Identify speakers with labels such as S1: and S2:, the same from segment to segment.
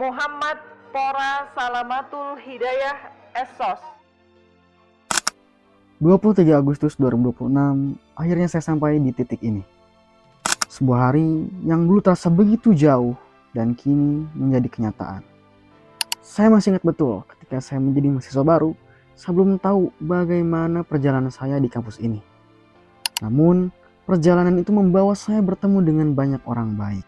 S1: Muhammad Pora Salamatul Hidayah Essos.
S2: 23 Agustus 2026, akhirnya saya sampai di titik ini. Sebuah hari yang dulu terasa begitu jauh dan kini menjadi kenyataan. Saya masih ingat betul ketika saya menjadi mahasiswa baru, saya belum tahu bagaimana perjalanan saya di kampus ini. Namun, perjalanan itu membawa saya bertemu dengan banyak orang baik.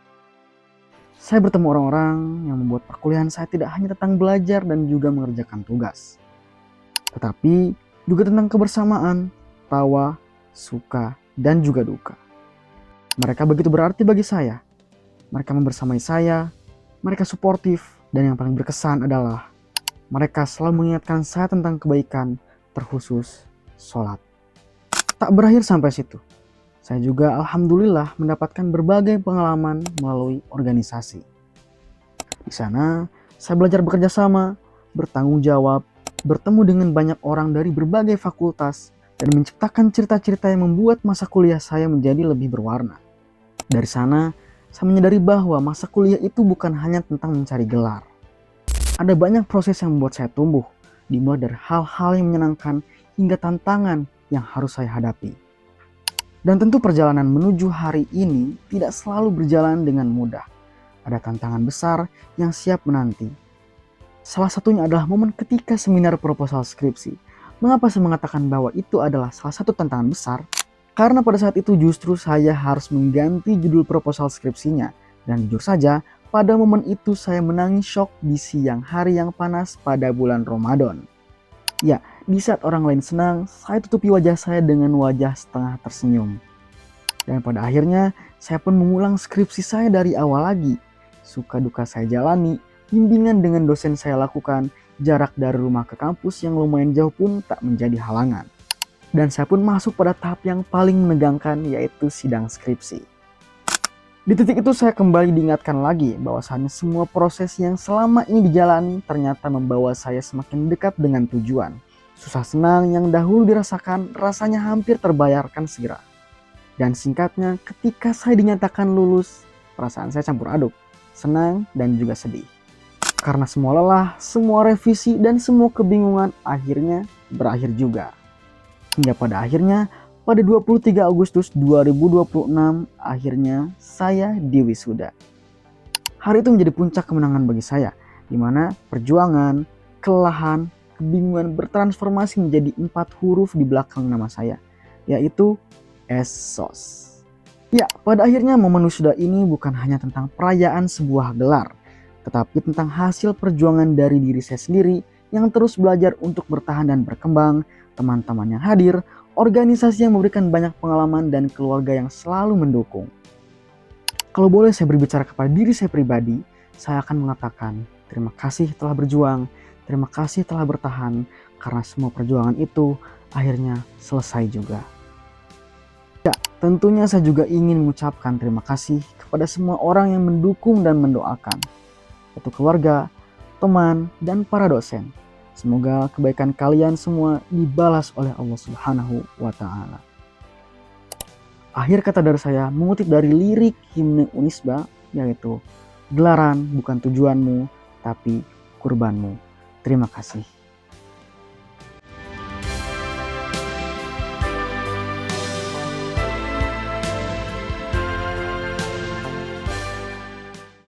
S2: Saya bertemu orang-orang yang membuat perkuliahan saya tidak hanya tentang belajar dan juga mengerjakan tugas, tetapi juga tentang kebersamaan, tawa, suka, dan juga duka. Mereka begitu berarti bagi saya. Mereka membersamai saya, mereka suportif, dan yang paling berkesan adalah mereka selalu mengingatkan saya tentang kebaikan, terkhusus sholat. Tak berakhir sampai situ. Saya juga alhamdulillah mendapatkan berbagai pengalaman melalui organisasi. Di sana, saya belajar bekerja sama, bertanggung jawab, bertemu dengan banyak orang dari berbagai fakultas, dan menciptakan cerita-cerita yang membuat masa kuliah saya menjadi lebih berwarna. Dari sana, saya menyadari bahwa masa kuliah itu bukan hanya tentang mencari gelar. Ada banyak proses yang membuat saya tumbuh, dimulai dari hal-hal yang menyenangkan hingga tantangan yang harus saya hadapi. Dan tentu perjalanan menuju hari ini tidak selalu berjalan dengan mudah. Ada tantangan besar yang siap menanti. Salah satunya adalah momen ketika seminar proposal skripsi. Mengapa saya mengatakan bahwa itu adalah salah satu tantangan besar? Karena pada saat itu justru saya harus mengganti judul proposal skripsinya. Dan jujur saja, pada momen itu saya menangis syok di siang hari yang panas pada bulan Ramadan. Ya, di saat orang lain senang, saya tutupi wajah saya dengan wajah setengah tersenyum. Dan pada akhirnya, saya pun mengulang skripsi saya dari awal lagi. Suka duka saya jalani, bimbingan dengan dosen saya lakukan, jarak dari rumah ke kampus yang lumayan jauh pun tak menjadi halangan. Dan saya pun masuk pada tahap yang paling menegangkan, yaitu sidang skripsi. Di titik itu saya kembali diingatkan lagi bahwasannya semua proses yang selama ini dijalani ternyata membawa saya semakin dekat dengan tujuan. Susah senang yang dahulu dirasakan rasanya hampir terbayarkan segera. Dan singkatnya, ketika saya dinyatakan lulus, perasaan saya campur aduk, senang dan juga sedih. Karena semua lelah, semua revisi, dan semua kebingungan akhirnya berakhir juga. Hingga pada akhirnya, pada 23 Agustus 2026, akhirnya saya diwisuda. Hari itu menjadi puncak kemenangan bagi saya, di mana perjuangan, kelelahan, kebingungan bertransformasi menjadi 4 huruf di belakang nama saya, yaitu Essos. Ya, pada akhirnya momen wisuda ini bukan hanya tentang perayaan sebuah gelar, tetapi tentang hasil perjuangan dari diri saya sendiri yang terus belajar untuk bertahan dan berkembang, teman-teman yang hadir, organisasi yang memberikan banyak pengalaman, dan keluarga yang selalu mendukung. Kalau boleh saya berbicara kepada diri saya pribadi, saya akan mengatakan terima kasih telah berjuang, terima kasih telah bertahan, karena semua perjuangan itu akhirnya selesai juga. Ya, tentunya saya juga ingin mengucapkan terima kasih kepada semua orang yang mendukung dan mendoakan, yaitu keluarga, teman, dan para dosen. Semoga kebaikan kalian semua dibalas oleh Allah Subhanahu wa Ta'ala. Akhir kata dari saya mengutip dari lirik himne Unisba, yaitu gelaran bukan tujuanmu tapi kurbanmu. Terima kasih.